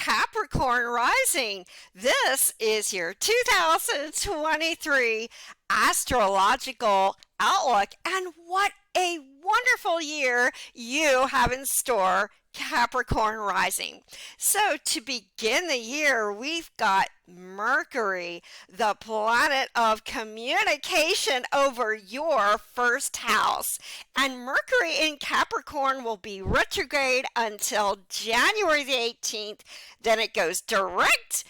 Capricorn rising. This is your 2023 astrological outlook, and what a wonderful year you have in store, Capricorn rising. So to begin the year, we've got Mercury, the planet of communication, over your first house. And Mercury in Capricorn will be retrograde until January the 18th. Then it goes direct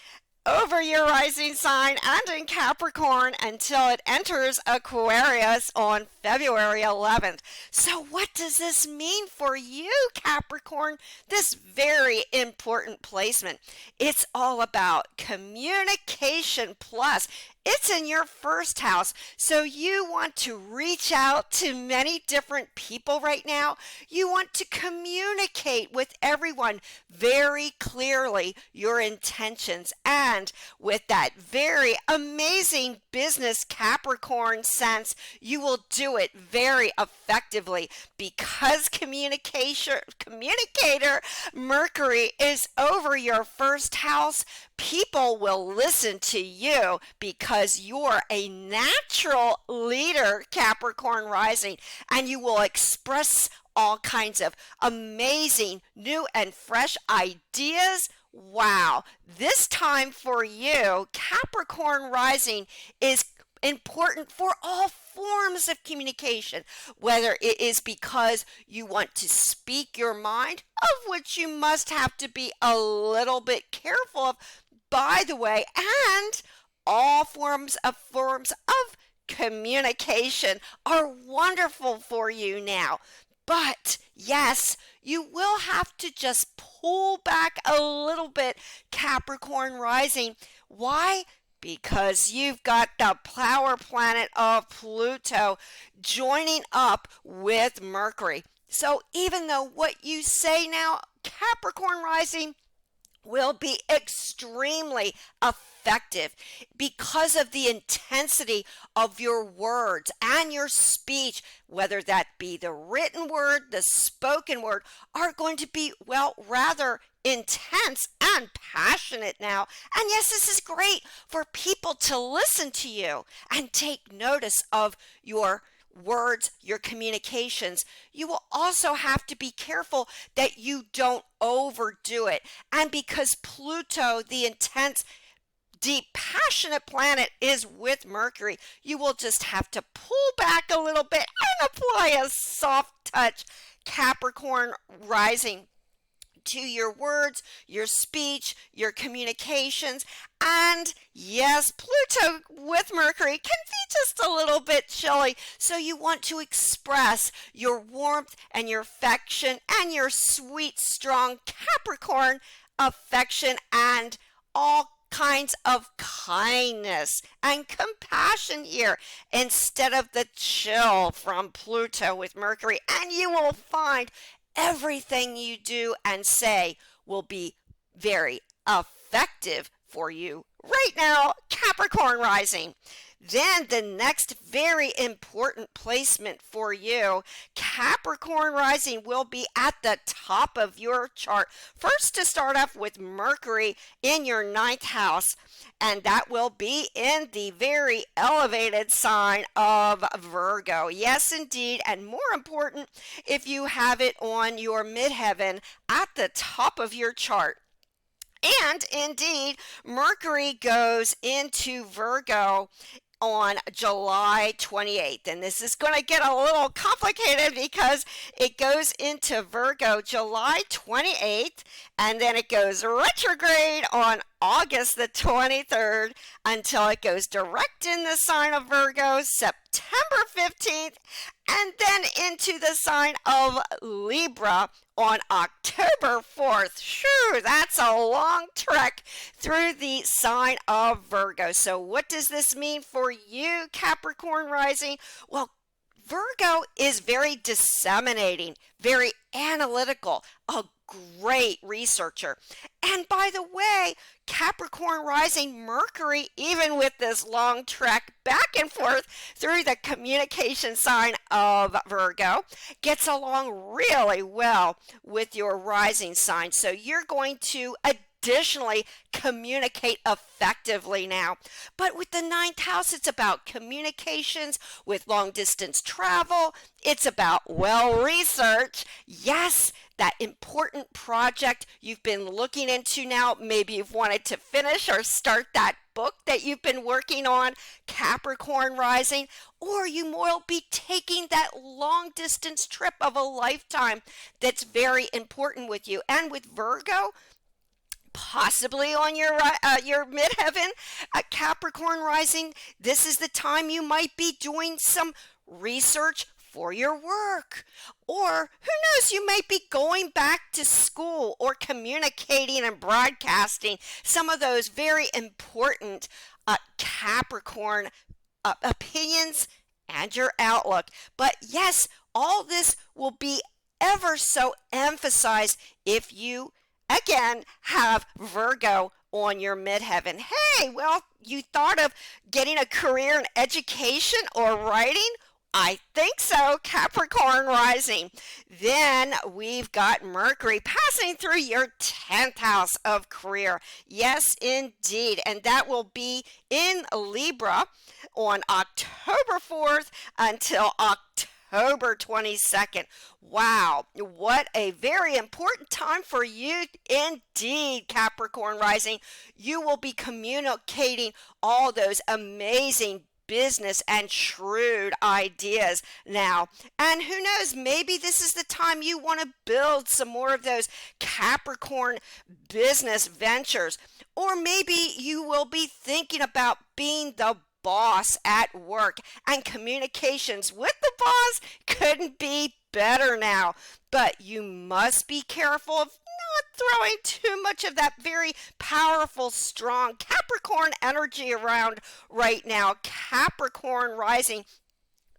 over your rising sign and in Capricorn until it enters Aquarius on February 11th. So what does this mean for you, Capricorn? This very important placement. It's all about communication plus. It's in your first house, so you want to reach out to many different people right now. You want to communicate with everyone very clearly your intentions, and with that very amazing business Capricorn sense, you will do it very effectively because communicator Mercury is over your first house. People will listen to you because you're a natural leader, Capricorn rising, and you will express all kinds of amazing, new and fresh ideas. Wow, this time for you, Capricorn rising, is important for all forms of communication, whether it is because you want to speak your mind, of which you must have to be a little bit careful of, by the way, and all forms of communication are wonderful for you now. But yes, you will have to just pull back a little bit, Capricorn rising. Why? Because you've got the power planet of Pluto joining up with Mercury. So even though what you say now, Capricorn rising, will be extremely effective because of the intensity of your words and your speech, whether that be the written word, the spoken word, are going to be, well, rather intense and passionate now. And yes, this is great for people to listen to you and take notice of your words, your communications. You will also have to be careful that you don't overdo it. And because Pluto, the intense, deep, passionate planet, is with Mercury, you will just have to pull back a little bit and apply a soft touch, Capricorn rising, to your words, your speech, your communications. And yes, Pluto with Mercury can be just a little bit chilly, so you want to express your warmth and your affection and your sweet, strong Capricorn affection and all kinds of kindness and compassion here instead of the chill from Pluto with Mercury. And you will find everything you do and say will be very effective for you right now, Capricorn rising. Then the next very important placement for you, Capricorn rising, will be at the top of your chart. First, to start off with Mercury in your ninth house, and that will be in the very elevated sign of Virgo. Yes, indeed, and more important, if you have it on your midheaven at the top of your chart. And indeed, Mercury goes into Virgo on July 28th. And this is going to get a little complicated because it goes into Virgo July 28th, and then it goes retrograde on August the 23rd until it goes direct in the sign of Virgo September 15th, and then into the sign of Libra on October 4th. Shoo, that's a long trek through the sign of Virgo. So what does this mean for you, Capricorn rising? Well, Virgo is very disseminating, very analytical, a great researcher. And by the way, Capricorn rising, Mercury, even with this long trek back and forth through the communication sign of Virgo, gets along really well with your rising sign. So you're going to adapt additionally communicate effectively now. But with the ninth house, it's about communications with long distance travel. It's about well research. Yes, that important project you've been looking into now. Maybe you've wanted to finish or start that book that you've been working on, Capricorn rising, or you will be taking that long distance trip of a lifetime that's very important with you. And with Virgo, possibly on your midheaven, Capricorn rising, this is the time you might be doing some research for your work. Or who knows, you might be going back to school or communicating and broadcasting some of those very important Capricorn opinions and your outlook. But yes, all this will be ever so emphasized if you again have Virgo on your midheaven. Hey, well, you thought of getting a career in education or writing? I think so, Capricorn rising. Then we've got Mercury passing through your 10th house of career. Yes, indeed. And that will be in Libra on October 4th until October 22nd. Wow, what a very important time for you indeed, Capricorn rising. You will be communicating all those amazing business and shrewd ideas now. And who knows, maybe this is the time you want to build some more of those Capricorn business ventures. Or maybe you will be thinking about being the boss at work, and communications with the boss couldn't be better now. But you must be careful of not throwing too much of that very powerful, strong Capricorn energy around right now, Capricorn rising.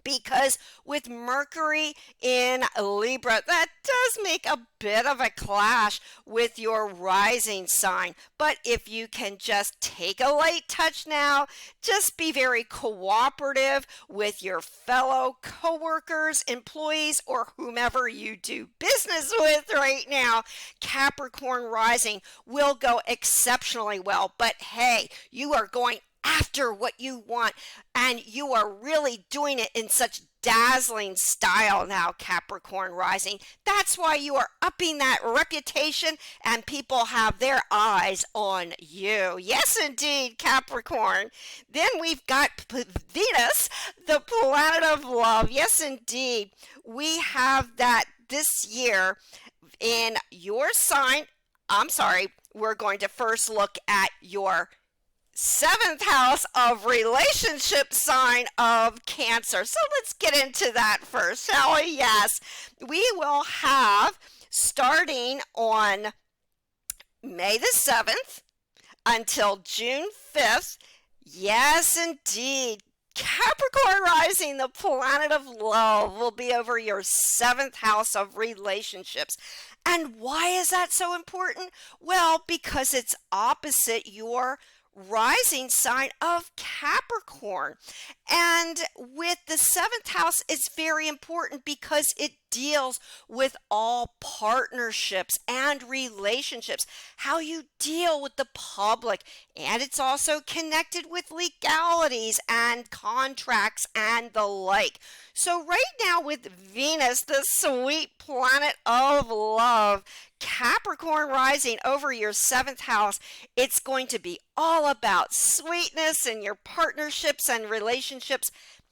Because with Mercury in Libra, that does make a bit of a clash with your rising sign. But if you can just take a light touch now, just be very cooperative with your fellow coworkers, employees, or whomever you do business with right now, Capricorn rising will go exceptionally well. But hey, you are going after what you want, and you are really doing it in such dazzling style now, Capricorn rising. That's why you are upping that reputation and people have their eyes on you. Yes, indeed, Capricorn. Then we've got Venus, the planet of love. Yes, indeed. We have that this year in your sign. We're going to first look at your 7th house of relationship sign of Cancer. So let's get into that first, shall we? Yes, we will have starting on May the 7th until June 5th. Yes, indeed. Capricorn rising, the planet of love, will be over your 7th house of relationships. And why is that so important? Well, because it's opposite your rising sign of Capricorn. And with the 7th house, it's very important because it deals with all partnerships and relationships, how you deal with the public, and it's also connected with legalities and contracts and the like. So right now with Venus, the sweet planet of love, Capricorn rising over your 7th house, it's going to be all about sweetness in your partnerships and relationships.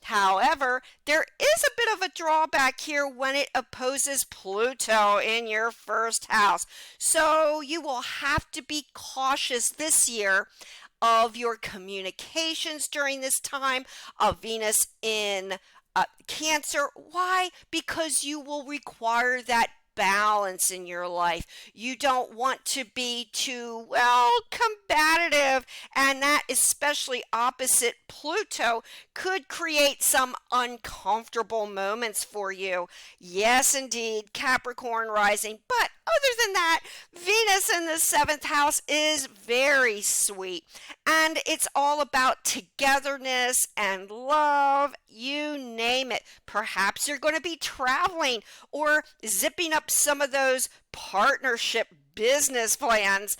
However, there is a bit of a drawback here when it opposes Pluto in your 1st house. So you will have to be cautious this year of your communications during this time of Venus in Cancer. Why? Because you will require that balance in your life. You don't want to be too, combative, and that, especially opposite Pluto, could create some uncomfortable moments for you. Yes, indeed, Capricorn rising. But other than that, Venus in the 7th house is very sweet, and it's all about togetherness and love, you name it. Perhaps you're going to be traveling or zipping up some of those partnership business plans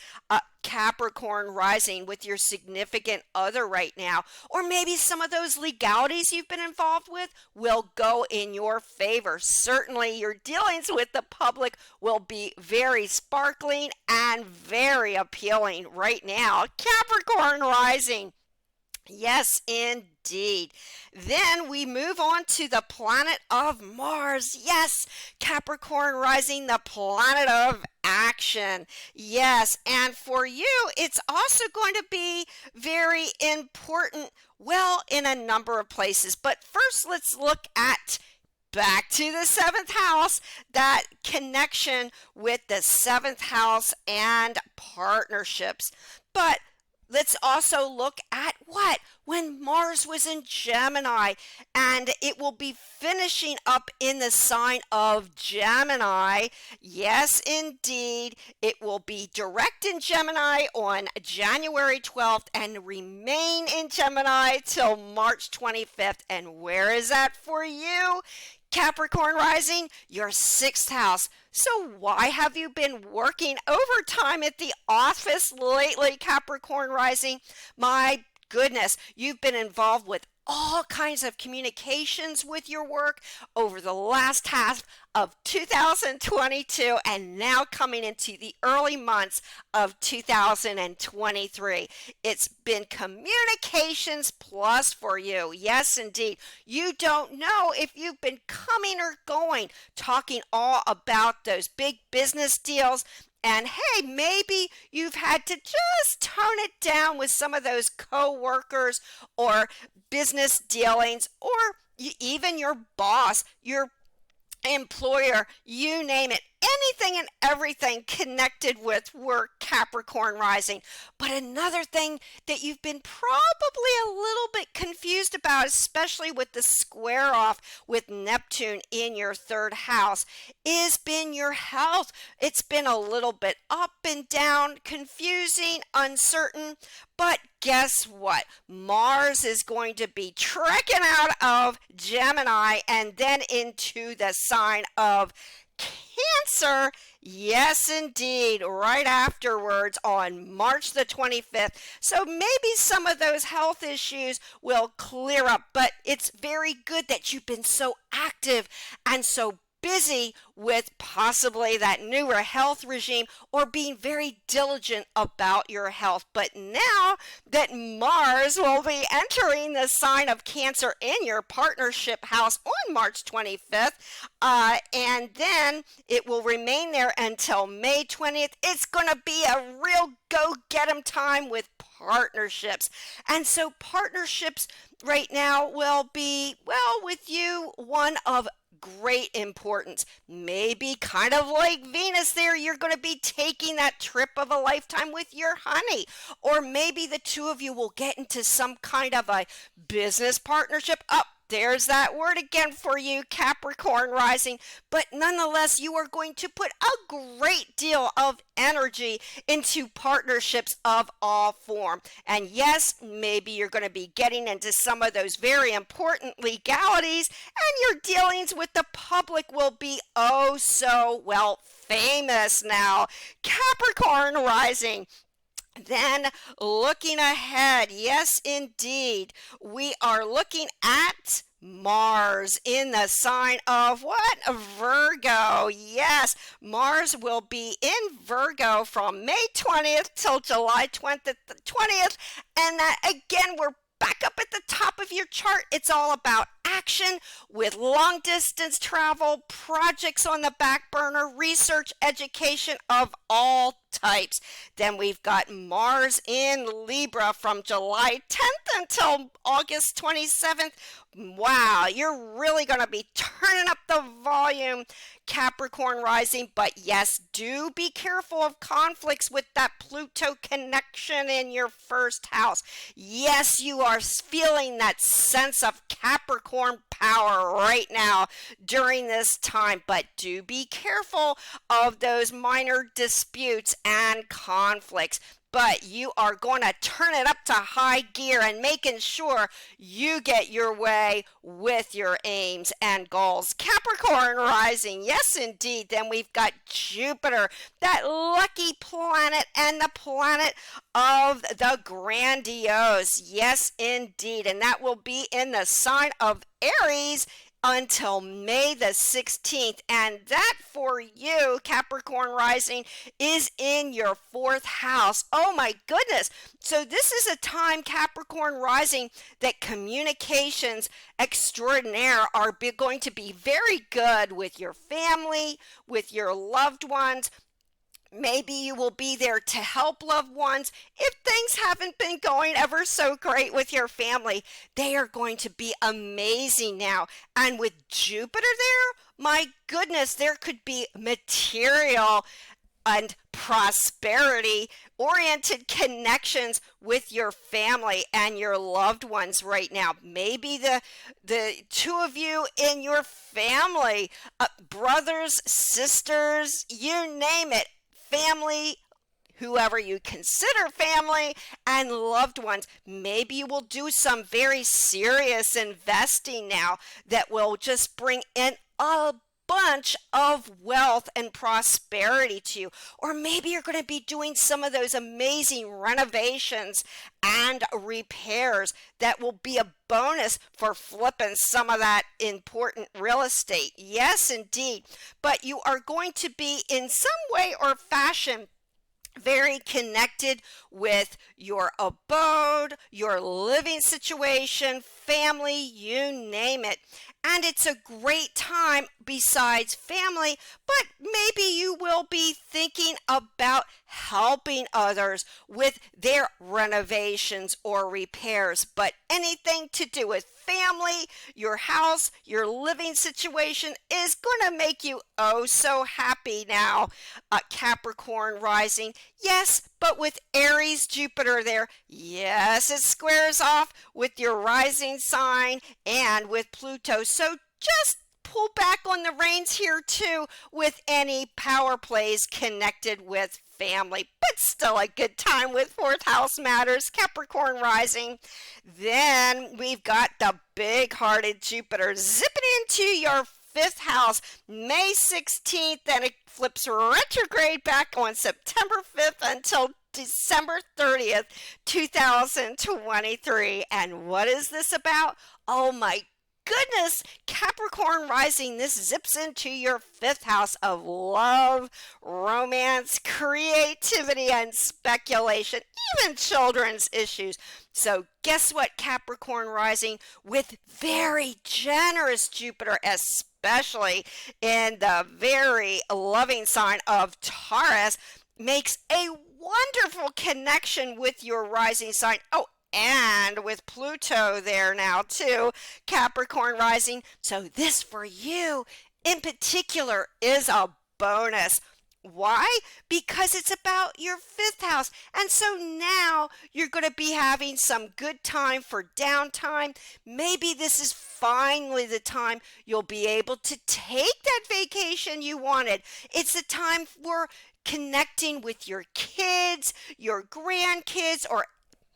Capricorn rising, with your significant other right now, or maybe some of those legalities you've been involved with will go in your favor. Certainly your dealings with the public will be very sparkling and very appealing right now. Capricorn rising. Yes, indeed. Then we move on to the planet of Mars. Yes, Capricorn rising, the planet of action. Yes, and for you, it's also going to be very important, well, in a number of places. But first, let's look at back to the seventh house, that connection with the seventh house and partnerships. But let's also look at what? When Mars was in Gemini, and it will be finishing up in the sign of Gemini. Yes, indeed. It will be direct in Gemini on January 12th and remain in Gemini till March 25th. And where is that for you? Capricorn rising, your sixth house. So why have you been working overtime at the office lately, Capricorn rising? My goodness, you've been involved with all kinds of communications with your work over the last half of 2022 and now coming into the early months of 2023. It's been communications plus for you. Yes, indeed. You don't know if you've been coming or going, talking all about those big business deals. And hey, maybe you've had to just tone it down with some of those co-workers or business dealings, or even your boss, your employer, you name it, anything and everything connected with work, Capricorn rising. But another thing that you've been probably a little bit confused about, especially with the square off with Neptune in your third house, is been your health. It's been a little bit up and down, confusing, uncertain. But guess what? Mars is going to be trekking out of Gemini and then into the sign of Cancer. Yes, indeed, right afterwards on March the 25th. So maybe some of those health issues will clear up, but it's very good that you've been so active and so busy with possibly that newer health regime or being very diligent about your health. But now that Mars will be entering the sign of Cancer in your partnership house on March 25th, and then it will remain there until May 20th, it's going to be a real go-get-em time with partnerships. And so partnerships right now will be, well, with you, one of great importance. Maybe kind of like Venus there, you're going to be taking that trip of a lifetime with your honey. Or maybe the two of you will get into some kind of a business partnership. There's that word again for you, Capricorn rising. But nonetheless, you are going to put a great deal of energy into partnerships of all form. And yes, maybe you're going to be getting into some of those very important legalities, and your dealings with the public will be oh so well famous now. Capricorn rising. Then looking ahead, yes indeed, we are looking at Mars in the sign of what? Virgo. Yes, Mars will be in Virgo from May 20th till July 20th. And that again, we're back up at the top of your chart. It's all about action with long distance travel, projects on the back burner, research, education of all types. Then we've got Mars in Libra from July 10th until August 27th. Wow, you're really going to be turning up the volume, Capricorn rising. But yes, do be careful of conflicts with that Pluto connection in your first house. Yes, you are feeling that sense of Capricorn power right now during this time, but do be careful of those minor disputes and conflicts. but you are going to turn it up to high gear and making sure you get your way with your aims and goals. Capricorn rising, yes indeed. Then we've got Jupiter, that lucky planet and the planet of the grandiose. Yes indeed, and that will be in the sign of Aries until May the 16th. And that for you, Capricorn rising, is in your fourth house. Oh my goodness. So this is a time, Capricorn rising, that communications extraordinaire are going to be very good with your family, with your loved ones. Maybe you will be there to help loved ones. If things haven't been going ever so great with your family, they are going to be amazing now. And with Jupiter there, my goodness, there could be material and prosperity oriented connections with your family and your loved ones right now. Maybe the two of you in your family, brothers, sisters, you name it, family, whoever you consider family, and loved ones. Maybe you will do some very serious investing now that will just bring in a bunch of wealth and prosperity to you. Or maybe you're going to be doing some of those amazing renovations and repairs that will be a bonus for flipping some of that important real estate. Yes, indeed. But you are going to be in some way or fashion very connected with your abode, your living situation, family, you name it. And it's a great time besides family, but maybe you will be thinking about helping others with their renovations or repairs. But anything to do with family, your house, your living situation is going to make you oh so happy now, Capricorn rising. Yes, but with Aries Jupiter there, yes, it squares off with your rising sign and with Pluto. So just pull back on the reins here too with any power plays connected with family, but still a good time with fourth house matters, Capricorn rising. Then we've got the big-hearted Jupiter zipping into your fifth house May 16th, and it flips retrograde back on September 5th until December 30th, 2023. And what is this about? Oh my goodness, Capricorn rising, this zips into your fifth house of love, romance, creativity, and speculation, even children's issues. So guess what, Capricorn rising, with very generous Jupiter, especially in the very loving sign of Taurus, makes a wonderful connection with your rising sign. Oh, and with Pluto there now too, Capricorn rising. So this for you in particular is a bonus. Why? Because it's about your fifth house. And so now you're going to be having some good time for downtime. Maybe this is finally the time you'll be able to take that vacation you wanted. It's the time for connecting with your kids, your grandkids, or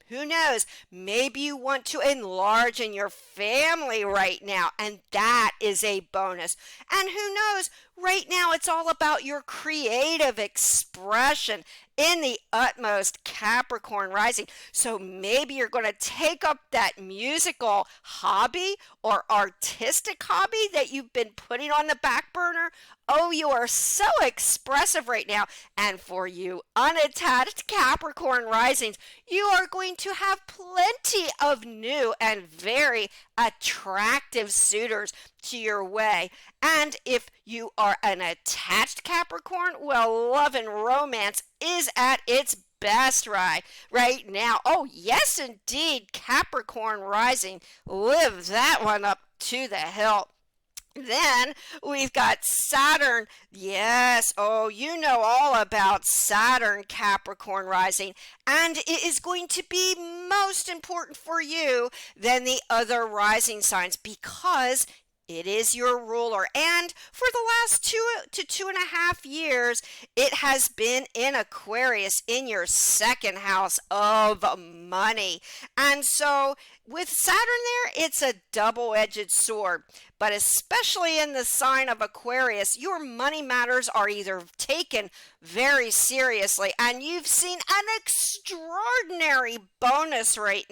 who knows, maybe you want to enlarge in your family right now, and that is a bonus. And who knows, right now it's all about your creative expression in the utmost, Capricorn rising. So maybe you're going to take up that musical hobby or artistic hobby that you've been putting on the back burner. Oh, you are so expressive right now. And for you unattached Capricorn risings, you are going to have plenty of new and very attractive suitors to your way. And if you are an attached Capricorn, well, love and romance is at its best right now. Oh, yes, indeed, Capricorn rising. Live that one up to the hilt. Then we've got Saturn. Yes, oh, you know all about Saturn, Capricorn rising. And it is going to be most important for you than the other rising signs because It is your ruler. And for the last 2 to 2.5 years, it has been in Aquarius in your second house of money. And so with Saturn there, it's a double-edged sword. But especially in the sign of Aquarius, your money matters are either taken very seriously, and you've seen an extraordinary bonus right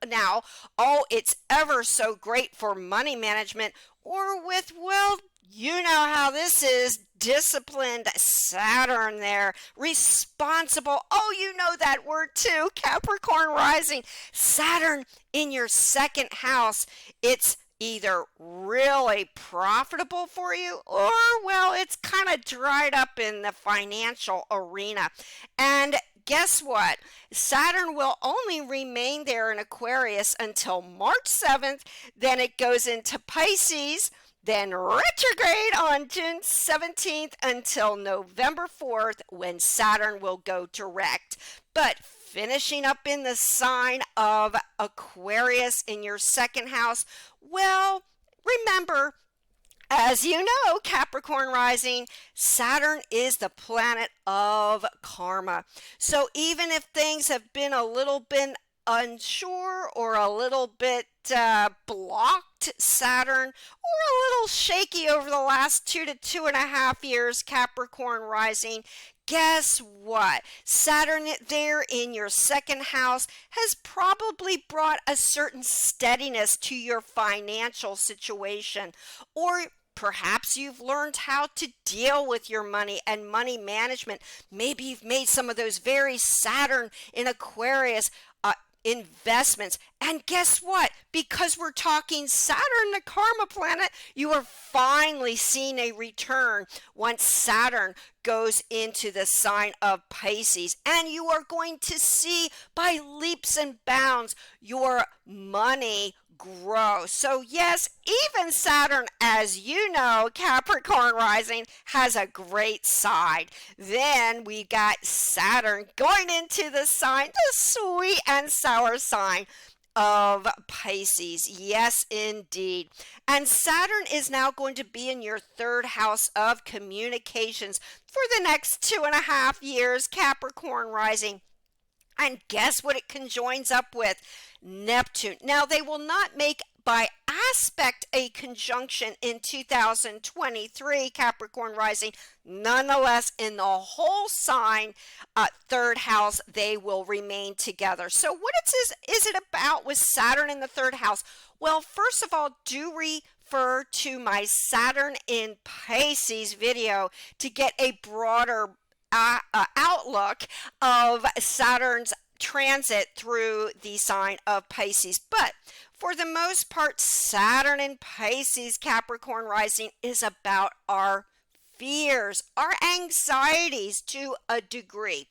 now. Oh, it's ever so great for money management, or with, well, you know how this is, disciplined Saturn there, responsible. Oh, you know that word too, Capricorn rising. Saturn in your second house. It's either really profitable for you, or, well, it's kind of dried up in the financial arena. And guess what? Saturn will only remain there in Aquarius until March 7th. Then it goes into Pisces, then retrograde on June 17th until November 4th, when Saturn will go direct. But finishing up in the sign of Aquarius in your second house, well, remember, as you know, Capricorn rising, Saturn is the planet of karma. So even if things have been a little bit unsure or a little bit blocked, Saturn, or a little shaky over the last 2 to 2.5 years, Capricorn rising, guess what? Saturn there in your second house has probably brought a certain steadiness to your financial situation, or perhaps you've learned how to deal with your money and money management. Maybe you've made some of those very Saturn in Aquarius investments. And guess what? Because we're talking Saturn, the karma planet, you are finally seeing a return once Saturn goes into the sign of Pisces. And you are going to see by leaps and bounds your money grow. So yes, even Saturn, as you know, Capricorn rising, has a great side. Then we got Saturn going into the sign, the sweet and sour sign of Pisces. Yes, indeed. And Saturn is now going to be in your third house of communications for the next 2.5 years, Capricorn rising. And guess what it conjoins up with? Neptune. Now, they will not make by aspect a conjunction in 2023, Capricorn rising. Nonetheless, in the whole sign, third house, they will remain together. So what is it about with Saturn in the third house? Well, first of all, do refer to my Saturn in Pisces video to get a broader outlook of Saturn's transit through the sign of Pisces. But for the most part, Saturn in Pisces, Capricorn rising, is about our fears, our anxieties to a degree.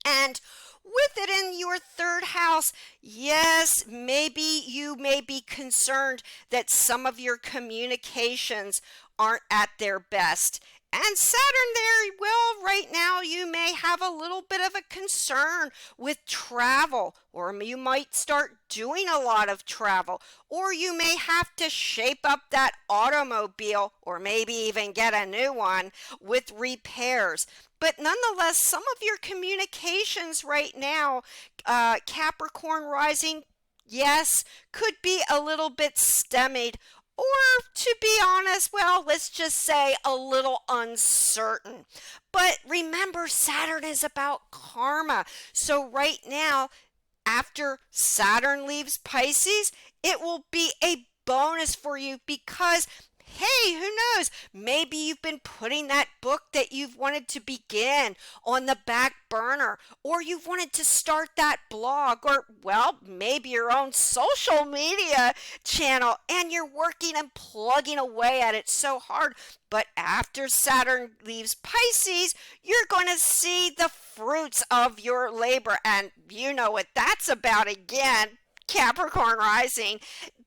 And with it in your third house, yes, maybe you may be concerned that some of your communications aren't at their best. And Saturn there, well, right now you may have a little bit of a concern with travel, or you might start doing a lot of travel, or you may have to shape up that automobile, or maybe even get a new one with repairs. But nonetheless, some of your communications right now, Capricorn rising, yes, could be a little bit stymied, or to be honest, well, let's just say a little uncertain. But remember, Saturn is about karma. So right now, after Saturn leaves Pisces, it will be a bonus for you because, hey, who knows? Maybe you've been putting that book that you've wanted to begin on the back burner, or you've wanted to start that blog, or, well, maybe your own social media channel, and you're working and plugging away at it so hard. But after Saturn leaves Pisces, you're going to see the fruits of your labor, and you know what that's about again, Capricorn rising.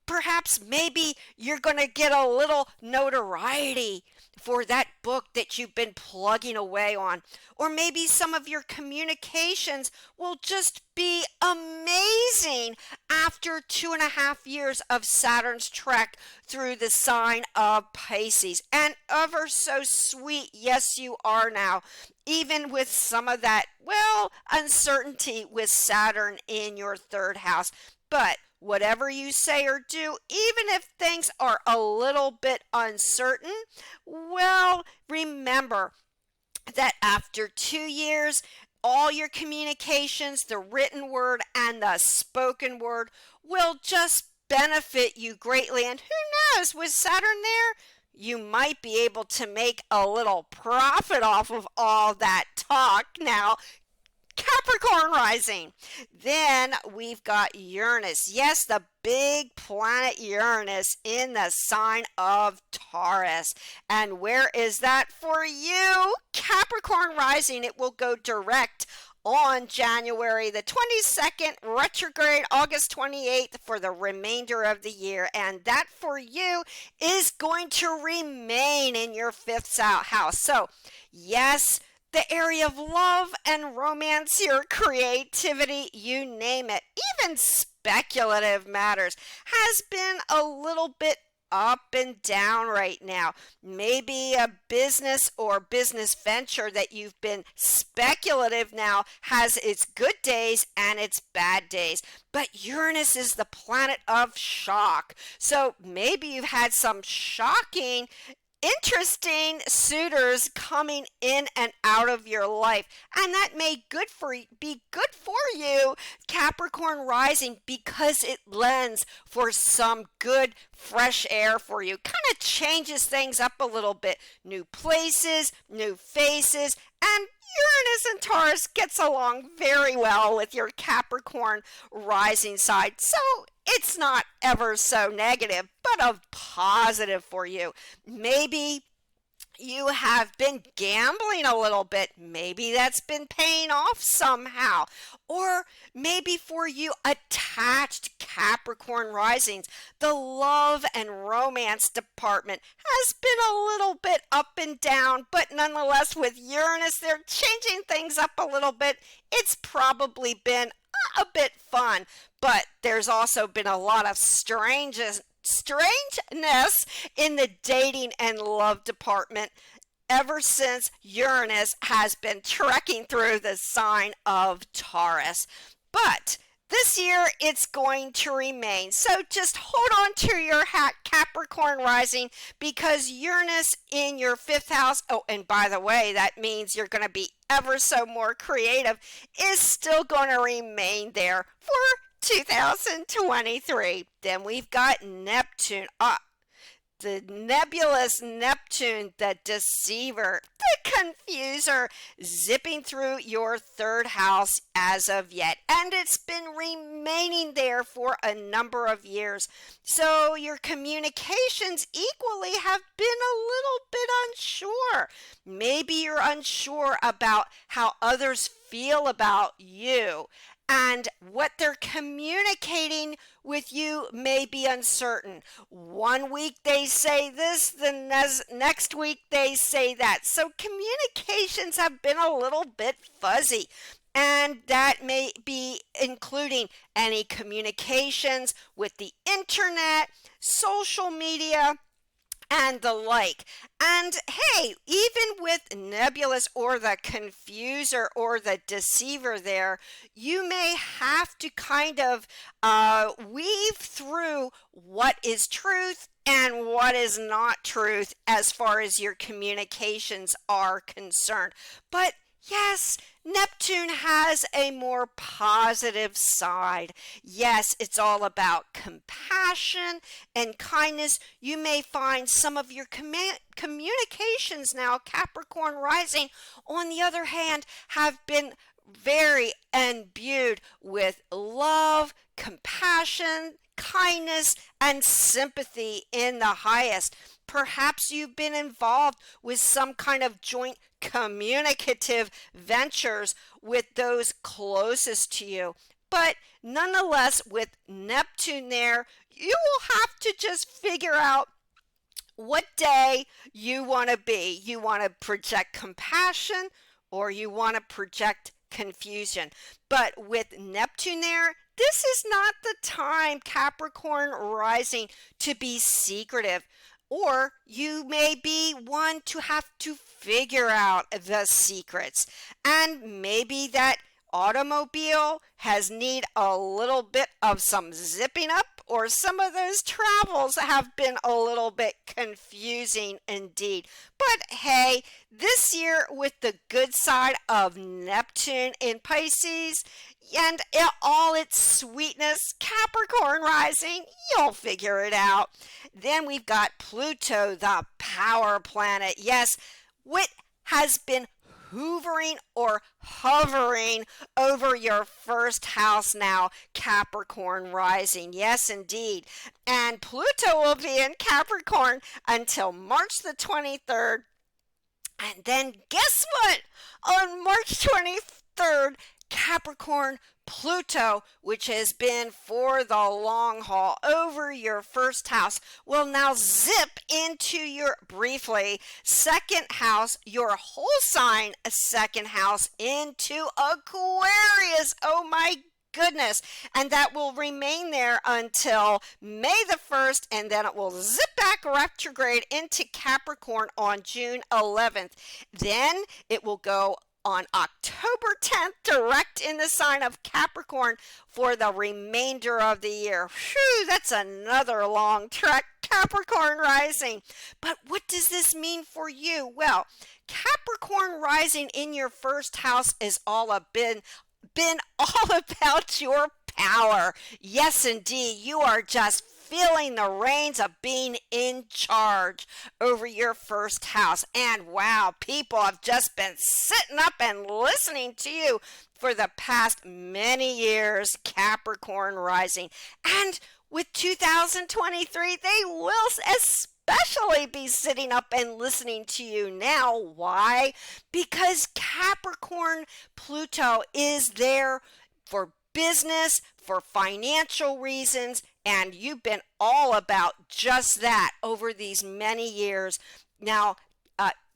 Perhaps maybe you're going to get a little notoriety for that book that you've been plugging away on. Or maybe some of your communications will just be amazing after 2.5 years of Saturn's trek through the sign of Pisces. And ever so sweet, yes, you are now, even with some of that, well, uncertainty with Saturn in your third house. But whatever you say or do, even if things are a little bit uncertain, well, remember that after 2 years, all your communications, the written word and the spoken word, will just benefit you greatly. And who knows, with Saturn there, you might be able to make a little profit off of all that talk. Now, Capricorn rising. Then we've got Uranus. Yes, the big planet Uranus in the sign of Taurus. And where is that for you? Capricorn rising. It will go direct on January the 22nd, retrograde August 28th for the remainder of the year. And that for you is going to remain in your fifth house. So, yes, the area of love and romance, your creativity, you name it, even speculative matters, has been a little bit up and down right now. Maybe a business or business venture that you've been speculative now has its good days and its bad days. But Uranus is the planet of shock. So maybe you've had some shocking, interesting suitors coming in and out of your life, and that may be good for you, Capricorn rising, because it lends for some good fresh air for you. Kind of changes things up a little bit. New places, new faces, and Uranus and Taurus gets along very well with your Capricorn rising side. So it's not ever so negative, but a positive for you. Maybe you have been gambling a little bit. Maybe that's been paying off somehow. Or maybe for you attached Capricorn risings, the love and romance department has been a little bit up and down, but nonetheless with Uranus, they're changing things up a little bit. It's probably been a bit fun, but there's also been a lot of strangeness in the dating and love department ever since Uranus has been trekking through the sign of Taurus. But this year it's going to remain. So just hold on to your hat, Capricorn rising, because Uranus in your fifth house, oh, and by the way, that means you're going to be ever so more creative, is still going to remain there for 2023. Then we've got Neptune. The nebulous Neptune, the deceiver, the confuser, zipping through your third house as of yet. And it's been remaining there for a number of years. So your communications equally have been a little bit unsure. Maybe you're unsure about how others feel about you. And what they're communicating with you may be uncertain. One week they say this, the next week they say that. So communications have been a little bit fuzzy. And that may be including any communications with the internet, social media, and the like. And hey, even with nebulous or the confuser or the deceiver there, you may have to kind of weave through what is truth and what is not truth as far as your communications are concerned. But yes, Neptune has a more positive side. Yes, it's all about compassion and kindness. You may find some of your communications now, Capricorn rising, on the other hand, have been very imbued with love, compassion, kindness, and sympathy in the highest. Perhaps you've been involved with some kind of joint communicative ventures with those closest to you. But nonetheless, with Neptune there, you will have to just figure out what day you want to be. You want to project compassion or you want to project confusion. But with Neptune there, this is not the time, Capricorn rising, to be secretive. Or you may be one to have to figure out the secrets. And maybe that automobile has need a little bit of some zipping up, or some of those travels have been a little bit confusing indeed. But hey, this year with the good side of Neptune in Pisces and all its sweetness, Capricorn rising, you'll figure it out. Then we've got Pluto, the power planet. Yes, what has been hoovering or hovering over your first house now, Capricorn rising. Yes, indeed. And Pluto will be in Capricorn until March the 23rd. And then guess what? On March 23rd, Capricorn Pluto, which has been for the long haul over your first house, will now zip into your briefly second house, your whole sign second house into Aquarius. Oh my goodness. And that will remain there until May the 1st, and then it will zip back retrograde into Capricorn on June 11th. Then it will go on October 10th, direct in the sign of Capricorn for the remainder of the year. Phew, that's another long trek, Capricorn rising. But what does this mean for you? Well, Capricorn rising in your first house is been all about your power. Yes, indeed, you are just feeling the reins of being in charge over your first house. And wow, people have just been sitting up and listening to you for the past many years, Capricorn rising. And with 2023, they will especially be sitting up and listening to you now. Why? Because Capricorn Pluto is there for business, for financial reasons, and you've been all about just that over these many years. Now,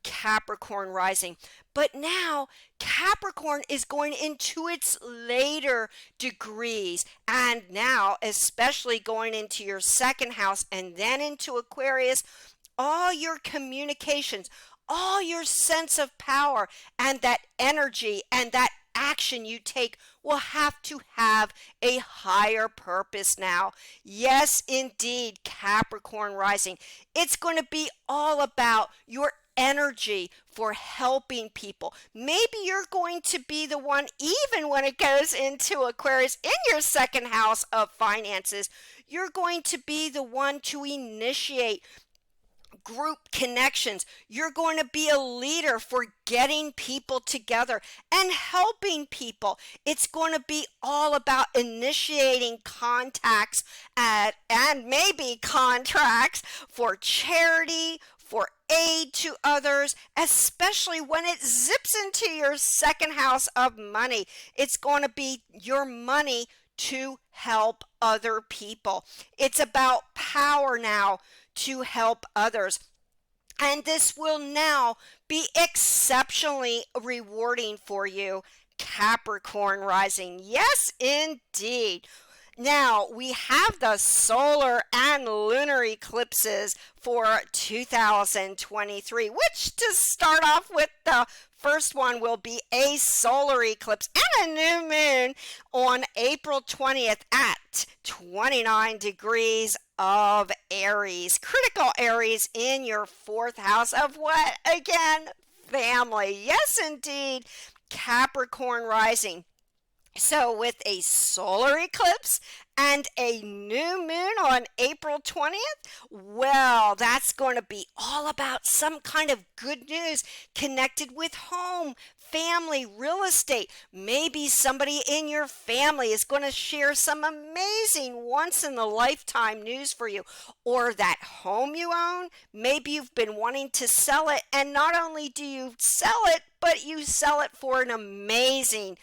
Capricorn rising. But now Capricorn is going into its later degrees, and now especially going into your second house and then into Aquarius. All your communications, all your sense of power and that energy and that action you take will have to have a higher purpose now. Yes, indeed, Capricorn rising. It's going to be all about your energy for helping people. Maybe you're going to be the one, even when it goes into Aquarius in your second house of finances, you're going to be the one to initiate group connections. You're going to be a leader for getting people together and helping people. It's going to be all about initiating contacts and maybe contracts for charity, for aid to others, especially when it zips into your second house of money. It's going to be your money to help other people. It's about power now to help others. And this will now be exceptionally rewarding for you, Capricorn rising. Yes, indeed. Now, we have the solar and lunar eclipses for 2023, which to start off with, the first one will be a solar eclipse and a new moon on April 20th at 29 degrees of Aries. Critical Aries in your fourth house of what? Again, family. Yes, indeed, Capricorn rising. So with a solar eclipse and a new moon on April 20th, well, that's going to be all about some kind of good news connected with home, family, real estate. Maybe somebody in your family is going to share some amazing once-in-a-lifetime news for you. Or that home you own, maybe you've been wanting to sell it, and not only do you sell it, but you sell it for an amazing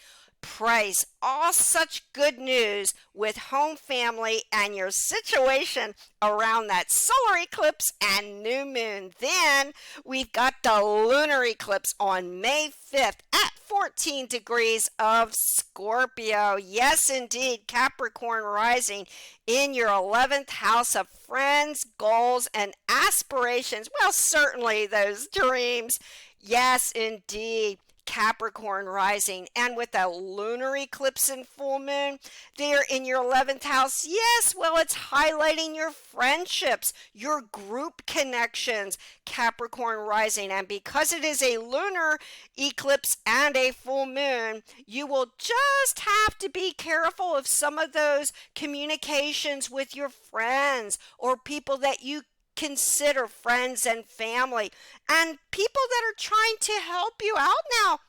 price. All such good news with home, family, and your situation around that solar eclipse and new moon. Then we've got the lunar eclipse on May 5th at 14 degrees of Scorpio. Yes, indeed, Capricorn rising in your 11th house of friends, goals, and aspirations. Well, certainly those dreams. Yes, indeed. Capricorn rising, and with a lunar eclipse and full moon there in your 11th house, yes, well, it's highlighting your friendships, your group connections, Capricorn rising. And because it is a lunar eclipse and a full moon, you will just have to be careful of some of those communications with your friends or people that you consider friends and family and people that are trying to help you out now,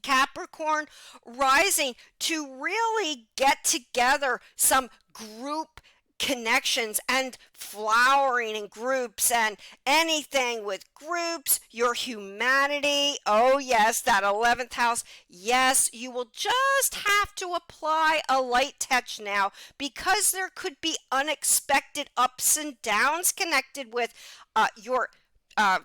Capricorn rising, to really get together some group connections and flowering in groups and anything with groups, your humanity. Oh yes, that 11th house. Yes, you will just have to apply a light touch now because there could be unexpected ups and downs connected with your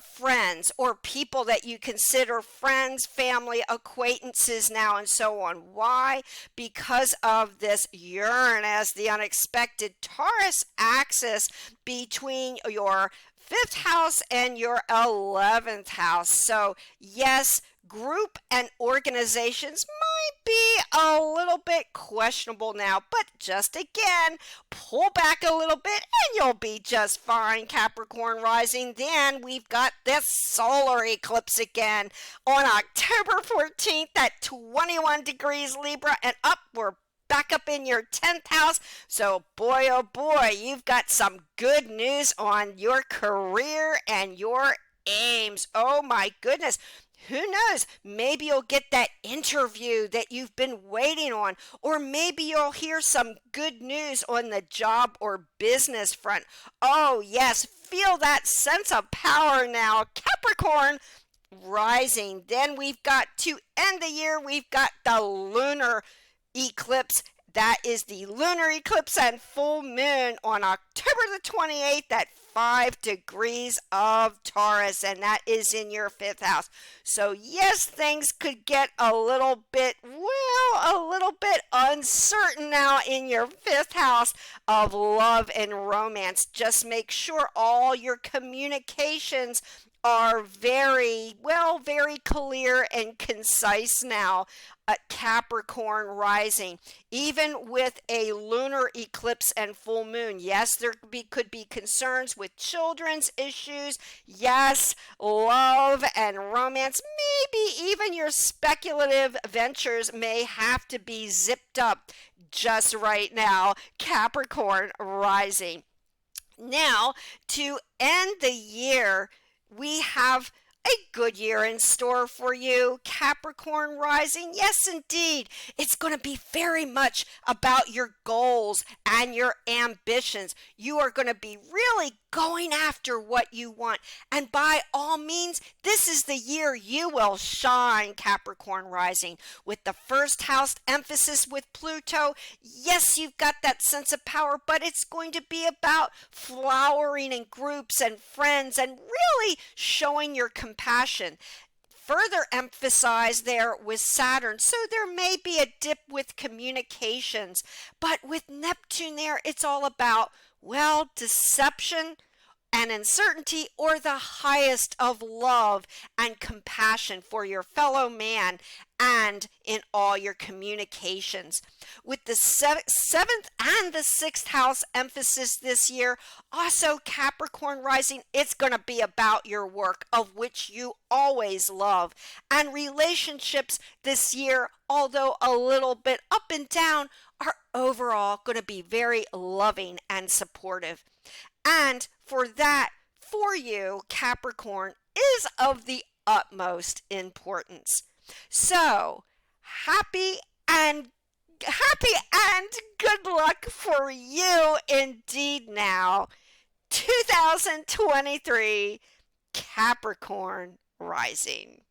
friends or people that you consider friends, family, acquaintances now, and so on. Why? Because of this Uranus, the unexpected Taurus axis between your 5th house and your 11th house. So yes, group and organizations might be a little bit questionable now, but just again, pull back a little bit and you'll be just fine, Capricorn rising. Then we've got this solar eclipse again on October 14th at 21 degrees Libra, and up we're back up in your 10th house. So boy, oh boy, you've got some good news on your career and your aims. Oh my goodness. Who knows? Maybe you'll get that interview that you've been waiting on, or maybe you'll hear some good news on the job or business front. Oh yes, feel that sense of power now, Capricorn rising. Then we've got, to end the year, we've got the lunar eclipse. That is the lunar eclipse and full moon on October the 28th at 5 degrees of Taurus, and that is in your 5th house. So yes, things could get a little bit uncertain now in your 5th house of love and romance. Just make sure all your communications are very clear and concise now, Capricorn rising. Even with a lunar eclipse and full moon, yes, there could be concerns with children's issues. Yes, love and romance. Maybe even your speculative ventures may have to be zipped up just right now, Capricorn rising. Now, to end the year, we have a good year in store for you, Capricorn rising. Yes, indeed. It's going to be very much about your goals and your ambitions. You are going to be really going after what you want. And by all means, this is the year you will shine, Capricorn rising. With the 1st house emphasis with Pluto, yes, you've got that sense of power, but it's going to be about flowering in groups and friends and really showing your compassion. Further emphasized there with Saturn, so there may be a dip with communications, but with Neptune there, it's all about, well, deception and uncertainty, or the highest of love and compassion for your fellow man and in all your communications. With the 7th and the 6th house emphasis this year, also Capricorn rising, it's going to be about your work, of which you always love. And relationships this year, although a little bit up and down, are overall going to be very loving and supportive. And for you, Capricorn, is of the utmost importance. So, happy and good luck for you indeed now. 2023 Capricorn rising.